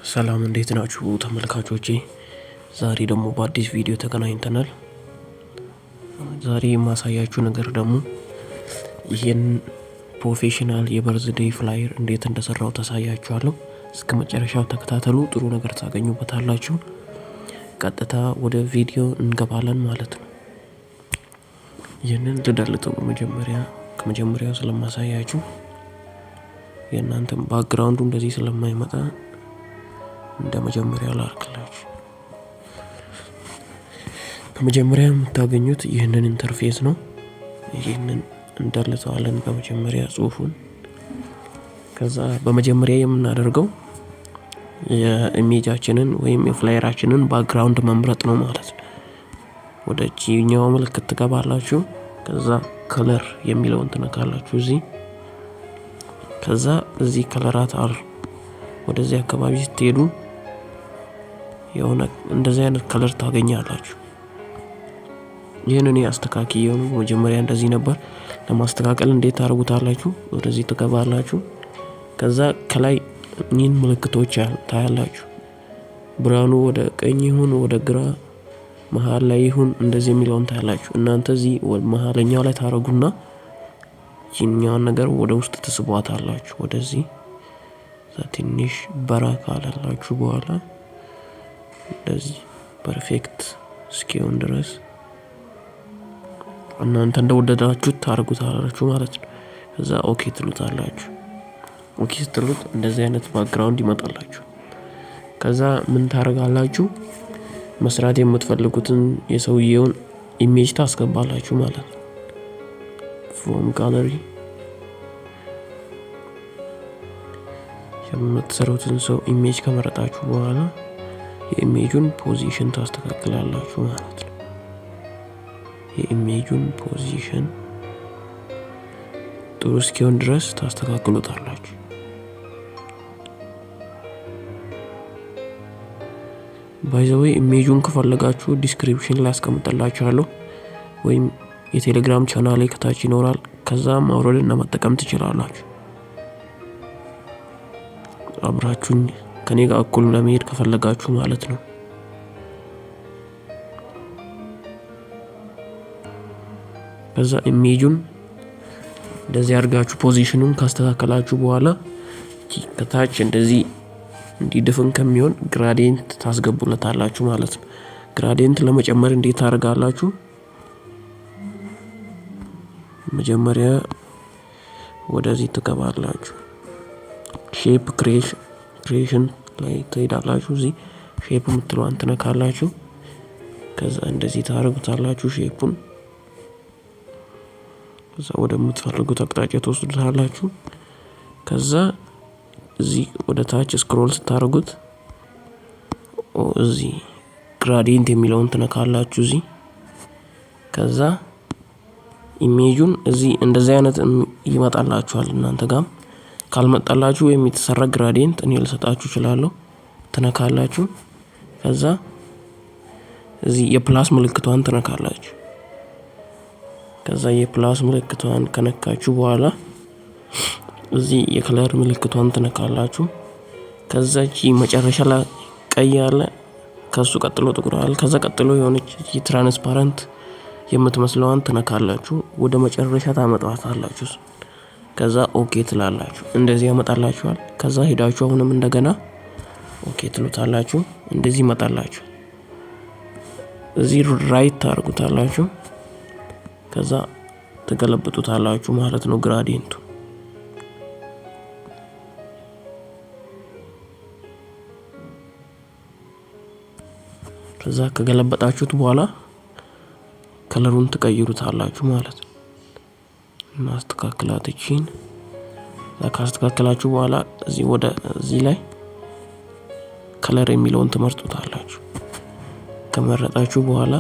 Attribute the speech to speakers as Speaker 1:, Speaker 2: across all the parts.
Speaker 1: ሰላም እንዴት ናችሁ ተመልካቾቼ? ዛሬ ደግሞ በአዲስ ቪዲዮ ተገናኝተናል። ዛሬ የማሳያችሁ ነገር ደግሞ ይሄን ፕሮፌሽናል የበርዝዴይ ፍላየር እንዴት እንደሰራው ታሳያችኋለሁ። እስከ መጨረሻው ተከታተሉ፣ ጥሩ ነገር ታገኙበታላችሁ። ቀጥታ ወደ ቪዲዮ እንገባለን ማለት ነው። ይህንን ልደልተው ከመጀመሪያው ስለማሳያችሁ የእናንተም ባክግራውንዱ እንደዚህ ስለማይመጣ እንደ መጀመሪያው ላርክላችሁ። በመጀመሪያ የምታገኙት ይህንን ኢንተርፌስ ነው። ይህንን እንደልተዋለን በመጀመሪያ ጽሁፉን። ከዛ በመጀመሪያ የምናደርገው የኢሜጃችንን ወይም የፍላየራችንን ባክግራውንድ መምረጥ ነው ማለት ነው። ወደ ጂኛው ምልክት ትገባላችሁ። ከዛ ከለር የሚለውን ትነካላችሁ እዚህ። ከዛ እዚህ ከለራት አር ወደዚህ አካባቢ ስትሄዱ የሆነ እንደዚህ አይነት ከለር ታገኛላችሁ። ይሄንን ያስተካክየው ነው። መጀመሪያ እንደዚህ ነበር። ለማስተካከል እንዴት ታደርጉታላችሁ? ወደዚህ ትገባላችሁ። ከዛ ከላይ ኒን ምልክቶች ታያላችሁ። ብርሃኑ ወደ ቀኝ ይሁን ወደ ግራ መሃል ላይ ይሁን እንደዚህ የሚለውን ታያላችሁ። እናንተ እዚህ መሃለኛው ላይ ታረጉና ይህኛውን ነገር ወደ ውስጥ ትስቧታላችሁ። ወደዚህ ትንሽ በራካ አላላችሁ በኋላ እንደዚህ ፐርፌክት እስኪሆን ድረስ እናንተ እንደወደዳችሁት ታረጉታላችሁ ማለት ነው። ከዛ ኦኬ ትሉታላችሁ። ኦኬ ስትሉት እንደዚህ አይነት ባክግራውንድ ይመጣላችሁ። ከዛ ምን ታረጋላችሁ? መስራት የምትፈልጉትን የሰውየውን ኢሜጅ ታስገባላችሁ ማለት ነው። ፍሮም ጋለሪ የምትሰሩትን ሰው ኢሜጅ ከመረጣችሁ በኋላ የኢሜጁን ፖዚሽን ታስተካክላላችሁ ማለት ነው። የኢሜጁን ፖዚሽን ጥሩ እስኪሆን ድረስ ታስተካክሉታላችሁ። ባይ ዘ ዌይ ኢሜጁን ከፈለጋችሁ ዲስክሪፕሽን ላይ አስቀምጥላችኋለሁ ወይም የቴሌግራም ቻናሌ ከታች ይኖራል። ከዛ ማውረድና መጠቀም ትችላላችሁ። አብራችሁኝ ከኔ ጋር እኩል ለመሄድ ከፈለጋችሁ ማለት ነው። ከዛ ኢሜጁን እንደዚህ አድርጋችሁ ፖዚሽኑን ካስተካከላችሁ በኋላ ከታች እንደዚህ እንዲድፍን ከሚሆን ግራዲየንት ታስገቡለታላችሁ ማለት ነው። ግራዲየንት ለመጨመር እንዴት ታደርጋላችሁ? መጀመሪያ ወደዚህ ትገባላችሁ። ሼፕ ክሬሽን ላይ ትሄዳላችሁ። እዚህ ሼፕ የምትለዋን ትነካላችሁ። ከዛ እንደዚህ ታደርጉታላችሁ ሼፑን። ከዛ ወደምትፈልጉት አቅጣጫ ትወስዱታላችሁ። ከዛ እዚህ ወደ ታች ስክሮል ስታደርጉት እዚህ ግራዲየንት የሚለውን ትነካላችሁ እዚህ። ከዛ ኢሜጁን እዚህ እንደዚህ አይነት ይመጣላችኋል። እናንተ ጋር ካልመጣላችሁ ወይም የተሰራ ግራዲየንት እኔ ልሰጣችሁ እችላለሁ። ትነካላችሁ። ከዛ እዚህ የፕላስ ምልክቷን ትነካላችሁ። ከዛ የፕላስ ምልክቷን ከነካችሁ በኋላ እዚህ የከለር ምልክቷን ትነካላችሁ። ከዛ መጨረሻ ላይ ቀይ አለ፣ ከሱ ቀጥሎ ጥቁር አለ፣ ከዛ ቀጥሎ የሆነች ትራንስፓረንት የምትመስለዋን ትነካላችሁ። ወደ መጨረሻ ታመጣዋታላችሁ። ከዛ ኦኬ ትላላችሁ። እንደዚህ ያመጣላችኋል። ከዛ ሄዳችሁ አሁንም እንደገና ኦኬ ትሉታላችሁ። እንደዚህ ይመጣላችሁ። እዚህ ራይት ታርጉታላችሁ። ከዛ ተገለብጡታላችሁ ማለት ነው ግራዲየንቱ። ከዛ ከገለበጣችሁት በኋላ ከለሩን ትቀይሩታላችሁ ማለት ነው። ማስተካከላችሁን ካስተካከላችሁ በኋላ እዚህ ላይ ከለር የሚለውን ትመርጡታላችሁ። ከመረጣችሁ በኋላ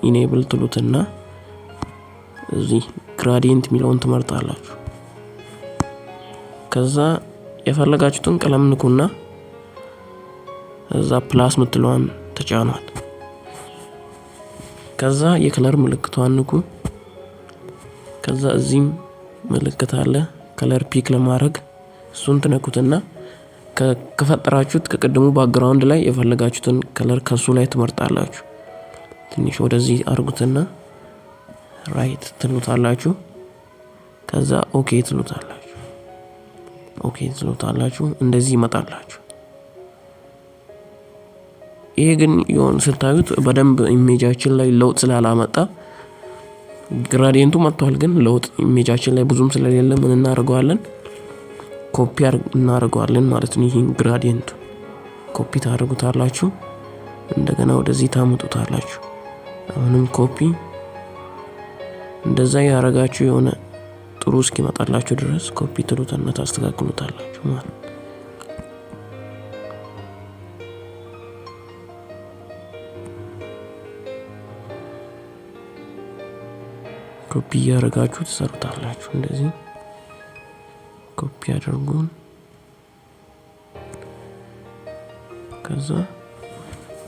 Speaker 1: ኢኔብል ትሉትና እዚህ ግራዲየንት የሚለውን ትመርጣላችሁ። ከዛ የፈለጋችሁትን ቀለም ንኩና እዛ ፕላስ ምትለዋን ተጫኗት። ከዛ የከለር ምልክቷን ንኩ። ከዛ እዚህም ምልክት አለ ከለር ፒክ ለማድረግ እሱን ትነኩትና ከፈጠራችሁት ከቀድሞ ባክግራውንድ ላይ የፈለጋችሁትን ከለር ከሱ ላይ ትመርጣላችሁ። ትንሽ ወደዚህ አርጉትና ራይት ትሉታላችሁ። ከዛ ኦኬ ትሉታላችሁ። እንደዚህ ይመጣላችሁ። ይሄ ግን የሆነ ስታዩት በደንብ ኢሜጃችን ላይ ለውጥ ስላላመጣ ግራዲየንቱ መጥቷል፣ ግን ለውጥ ኢሜጃችን ላይ ብዙም ስለሌለ ምን እናደርገዋለን? ኮፒ እናደርገዋለን ማለት ነው። ይሄን ግራዲየንቱ ኮፒ ታደርጉታላችሁ። እንደገና ወደዚህ ታመጡታላችሁ። አሁንም ኮፒ እንደዛ ያረጋችሁ የሆነ ጥሩ እስኪመጣላችሁ ድረስ ኮፒ ትሉትና ታስተካክሉታላችሁ ማለት ነው። ኮፒ ያረጋችሁ ትሰሩታላችሁ። እንደዚህ ኮፒ አድርጉን። ከዛ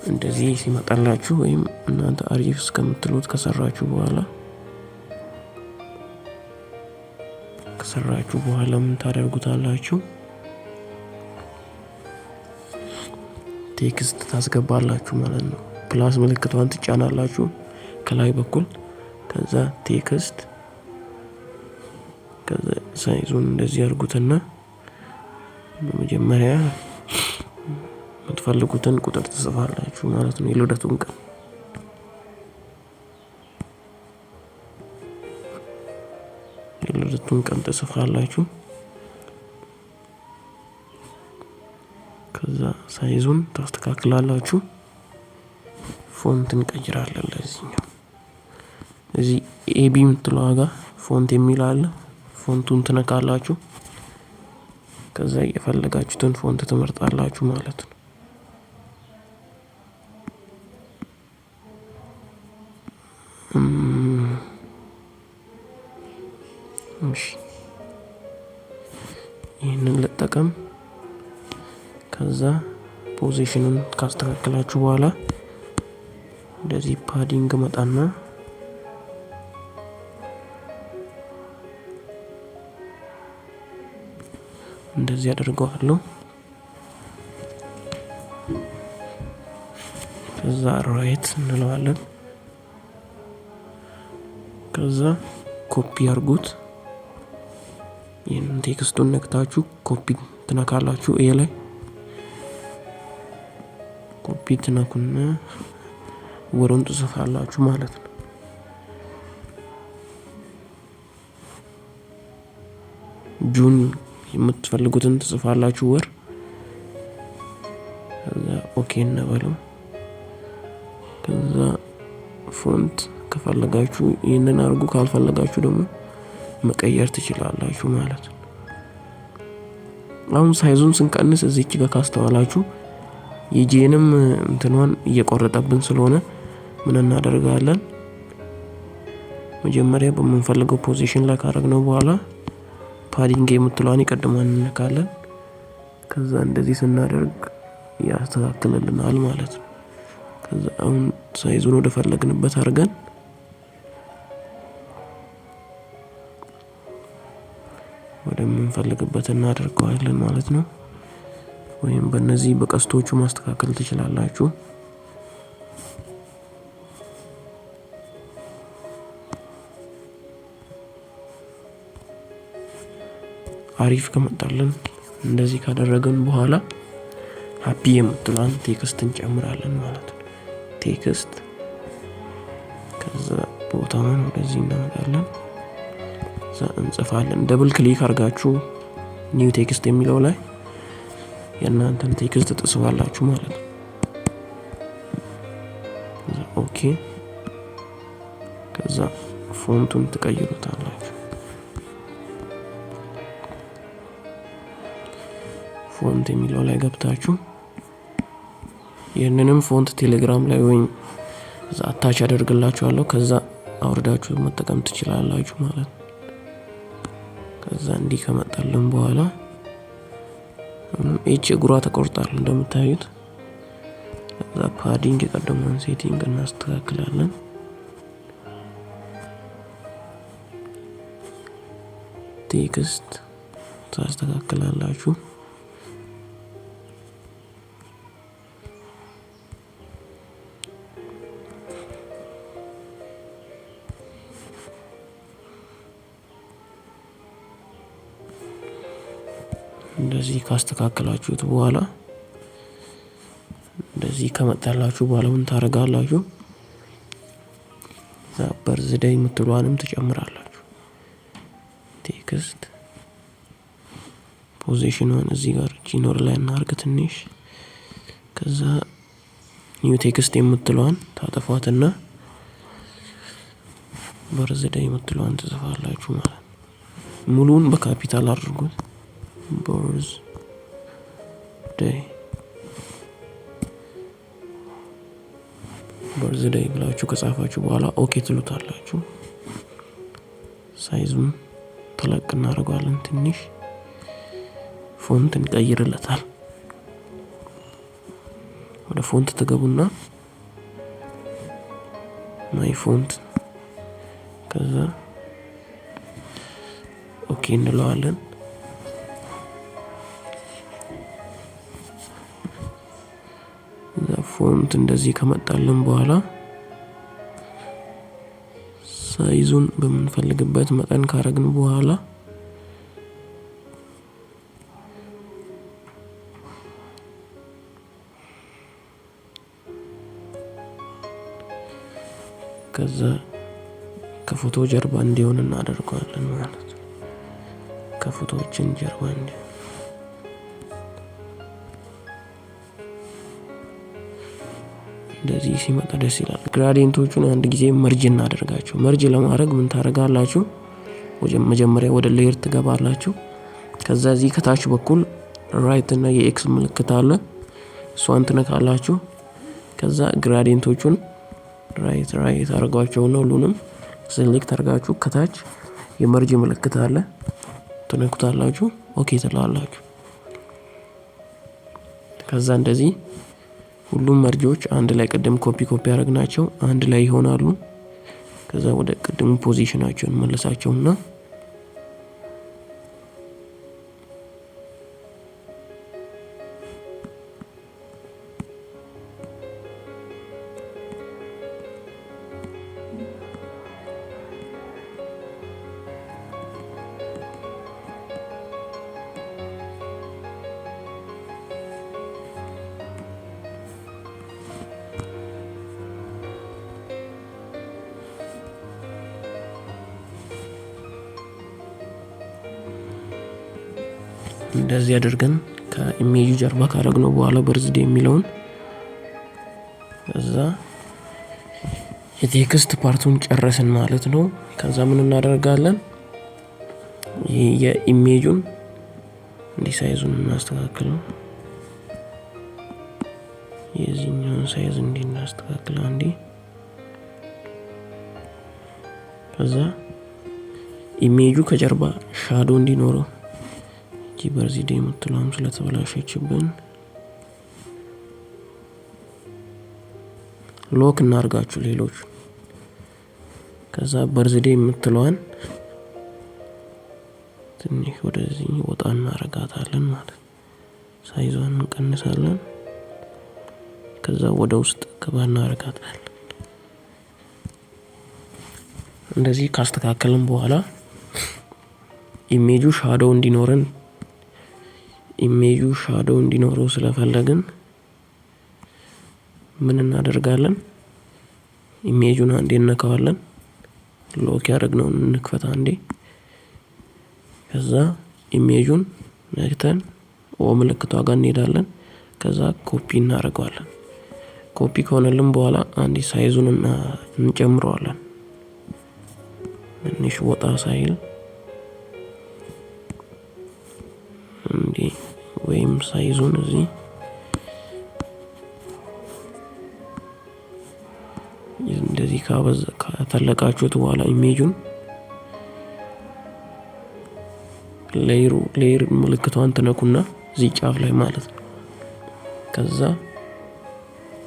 Speaker 1: እንደዚህ ሲመጣላችሁ ወይም እናንተ አሪፍ እስከምትሉት ከሰራችሁ በኋላ ምን ታደርጉታላችሁ? ቴክስት ታስገባላችሁ ማለት ነው። ፕላስ ምልክቷን ትጫናላችሁ ከላይ በኩል። ከዛ ቴክስት ከዛ ሳይዙን እንደዚህ አድርጉትና በመጀመሪያ የምትፈልጉትን ቁጥር ትጽፋላችሁ ማለት ነው። የልደቱን ቀን ትጽፋላችሁ። ከዛ ሳይዙን ታስተካክላላችሁ። ፎንት እንቀይራለን። ለዚህኛው እዚህ ኤቢ የምትለው ጋር ፎንት የሚል አለ። ፎንቱን ትነካላችሁ። ከዛ የፈለጋችሁትን ፎንት ትመርጣላችሁ ማለት ነው። እሺ ይሄንን ልጠቀም። ከዛ ፖዚሽኑን ካስተካከላችሁ በኋላ እንደዚህ ፓዲንግ መጣና እንደዚህ አደርገዋለሁ። ከዛ ራይት እንለዋለን። ከዛ ኮፒ አርጉት። ይሄን ቴክስቱን ነክታችሁ ኮፒ ትነካላችሁ። ይሄ ላይ ኮፒ ትነኩና ወሩን ትጽፋላችሁ ማለት ነው። ጁን የምትፈልጉትን ትጽፋላችሁ ወር። ከዛ ኦኬ እንበለው። ከዛ ፎንት ከፈለጋችሁ ይሄንን አርጉ፣ ካልፈለጋችሁ ደግሞ መቀየር ትችላላችሁ ማለት ነው። አሁን ሳይዙን ስንቀንስ እዚች ጋር ካስተዋላችሁ የጂንም እንትኗን እየቆረጠብን ስለሆነ ምን እናደርጋለን? መጀመሪያ በምንፈልገው ፖዚሽን ላይ ካረግነው በኋላ ፓዲንግ የምትለዋን ይቀድማን እንነካለን። ከዛ እንደዚህ ስናደርግ ያስተካክልልናል ማለት ነው። ከዛ አሁን ሳይዙን ወደ ፈለግንበት አድርገን ወደምንፈልግበት እናደርገዋለን ማለት ነው። ወይም በእነዚህ በቀስቶቹ ማስተካከል ትችላላችሁ። አሪፍ ከመጣልን እንደዚህ ካደረገን በኋላ ሃፒ የምትለዋን ቴክስት እንጨምራለን ማለት ነው። ቴክስት ከዛ ቦታውን ወደዚህ እናመጣለን። ከዛ እንጽፋለን። ደብል ክሊክ አድርጋችሁ ኒው ቴክስት የሚለው ላይ የእናንተን ቴክስት ትጽፋላችሁ ማለት ነው። ከዛ ኦኬ። ከዛ ፎንቱን ትቀይሩታላችሁ። ፎንት የሚለው ላይ ገብታችሁ ይህንንም ፎንት ቴሌግራም ላይ ወይም እዛ አታች አደርግላችኋለሁ። ከዛ አውርዳችሁ መጠቀም ትችላላችሁ ማለት ነው። ከዛ እንዲህ ከመጣልን በኋላ ኤች እግሯ ተቆርጣል እንደምታዩት። ከዛ ፓዲንግ የቀደመውን ሴቲንግ እናስተካክላለን። ቴክስት ታስተካክላላችሁ። እንደዚህ ካስተካከላችሁት በኋላ እንደዚህ ከመጣላችሁ በኋላ ምን ታረጋላችሁ? በርዝዴይ የምትሏንም ትጨምራላችሁ። ቴክስት ፖዚሽኑን እዚህ ጋር ጂኖር ላይ እናርግ ትንሽ። ከዛ ኒው ቴክስት የምትሏን ታጠፏትና በርዝዴይ የምትሏን ትጽፋላችሁ ማለት ነው። ሙሉውን በካፒታል አድርጉት። በርዝዴይ ብላችሁ ከጻፋችሁ በኋላ ኦኬ ትሉታላችሁ። ሳይዙን ተለቅ እናደርጋለን። ትንሽ ፎንት እንቀይርለታል። ወደ ፎንት ትገቡና ማይ ፎንት ከዛ ኦኬ እንለዋለን። ፎንት እንደዚህ ከመጣልን በኋላ ሳይዙን በምንፈልግበት መጠን ካረግን በኋላ ከዛ ከፎቶ ጀርባ እንዲሆን እናደርገዋለን ማለት ነው። ከፎቶዎችን ጀርባ እንዲሆን እንደዚህ ሲመጣ ደስ ይላል። ግራዲየንቶቹን አንድ ጊዜ መርጅ እናደርጋቸው። መርጅ ለማድረግ ምን ታረጋላችሁ? መጀመሪያ ወደ ሌየር ትገባላችሁ። ከዛ እዚህ ከታች በኩል ራይት እና የኤክስ ምልክት አለ። እሷን ትነካላችሁ። ከዛ ግራዲየንቶቹን ራይት አድርጓቸውና ሁሉንም ሴሌክት አድርጋችሁ ከታች የመርጅ ምልክት አለ ትነኩታላችሁ። ኦኬ ትላላችሁ። ከዛ እንደዚህ ሁሉም መርጆች አንድ ላይ ቅድም ኮፒ ያደረግናቸው አንድ ላይ ይሆናሉ። ከዛ ወደ ቅድሙ ፖዚሽናቸውን መልሳቸውና እንደዚህ አድርገን ከኢሜጁ ጀርባ ካረግነው በኋላ በርዝዴይ የሚለውን ከዛ የቴክስት ፓርቱን ጨረስን ማለት ነው። ከዛ ምን እናደርጋለን? የኢሜጁን እንዲህ ሳይዙን እናስተካክለው። የዚህኛውን ሳይዝ እንዲህ እናስተካክለው አንዴ። ከዛ ኢሜጁ ከጀርባ ሻዶ እንዲኖረው በርዝዴይ የምትለውም ስለተበላሸችብን ሎክ እናርጋችሁ ሌሎች። ከዛ በርዝዴይ የምትለዋን ትንሽ ወደዚህ ወጣ እናረጋታለን ማለት ሳይዟን እንቀንሳለን። ከዛ ወደ ውስጥ ገባ እናረጋታለን። እንደዚህ ካስተካከልን በኋላ ኢሜጁ ሻዶ እንዲኖረው ስለፈለግን ምን እናደርጋለን? ኢሜጁን አንዴ እንነካዋለን። ሎክ ያደረግነውን እንክፈት አንዴ። ከዛ ኢሜጁን ነክተን ምልክቷ ጋር እንሄዳለን። ከዛ ኮፒ እናደርገዋለን። ኮፒ ከሆነልን በኋላ አንዴ ሳይዙን እንጨምረዋለን። ትንሽ ወጣ ሳይል እንዴ ወይም ሳይዙን እዚህ እንደዚህ ከተለቃችሁት በኋላ ኢሜጁን ሌየር ምልክቷን ትነኩና እዚህ ጫፍ ላይ ማለት ነው።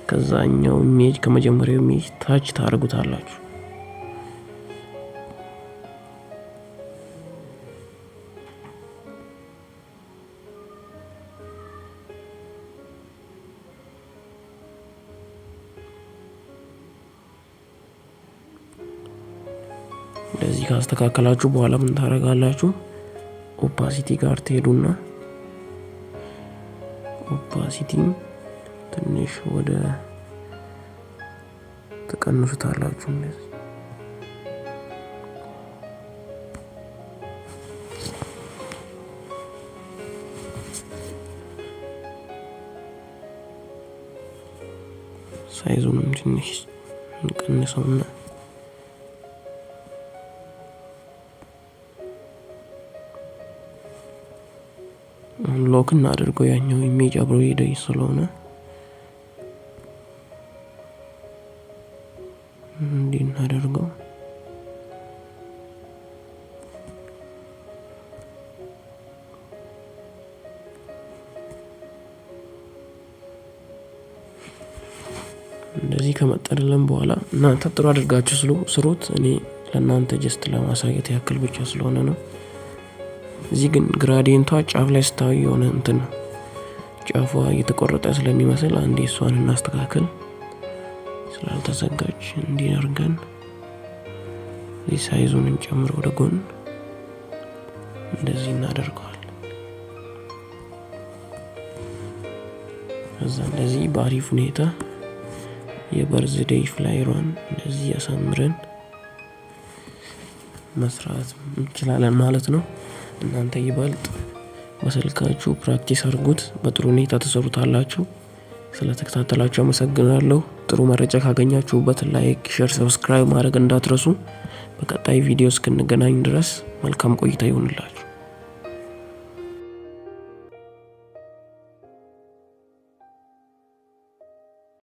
Speaker 1: ከዛኛው ኢሜጅ ከመጀመሪያው ኢሜጅ ታች ታረጉታላችሁ። እንደዚህ ካስተካከላችሁ በኋላ ምን ታረጋላችሁ? ኦፓሲቲ ጋር ትሄዱና ኦፓሲቲ ትንሽ ወደ ተቀንሱታላችሁ እንደዚህ። ሳይዙንም ትንሽ እንቀንሰውና ሎክ እናድርገው። ያኛው ኢሜጅ አብሮ ሄደኝ ስለሆነ እንዲህ እናደርገው። እንደዚህ ከመጠደለን በኋላ እናንተ ጥሩ አድርጋችሁ ስሩት። እኔ ለእናንተ ጀስት ለማሳየት ያክል ብቻ ስለሆነ ነው። እዚህ ግን ግራዲየንቷ ጫፍ ላይ ስታዩ የሆነ እንትን ጫፏ እየተቆረጠ ስለሚመስል አንዴ እሷን እናስተካክል። ስላልተዘጋጅ እንዲህ አድርገን እዚህ ሳይዙን እንጨምር ወደ ጎን እንደዚህ እናደርገዋል። ከዛ እንደዚህ በአሪፍ ሁኔታ የበርዝዴይ ፍላየሯን እንደዚህ ያሳምረን መስራት እንችላለን ማለት ነው። እናንተ ይበልጥ በስልካችሁ ፕራክቲስ አድርጉት። በጥሩ ሁኔታ ተሰሩታላችሁ። ስለተከታተላችሁ አመሰግናለሁ። ጥሩ መረጃ ካገኛችሁበት ላይክ፣ ሼር፣ ሰብስክራይብ ማድረግ እንዳትረሱ። በቀጣይ ቪዲዮ እስክንገናኝ ድረስ መልካም ቆይታ ይሁንላችሁ።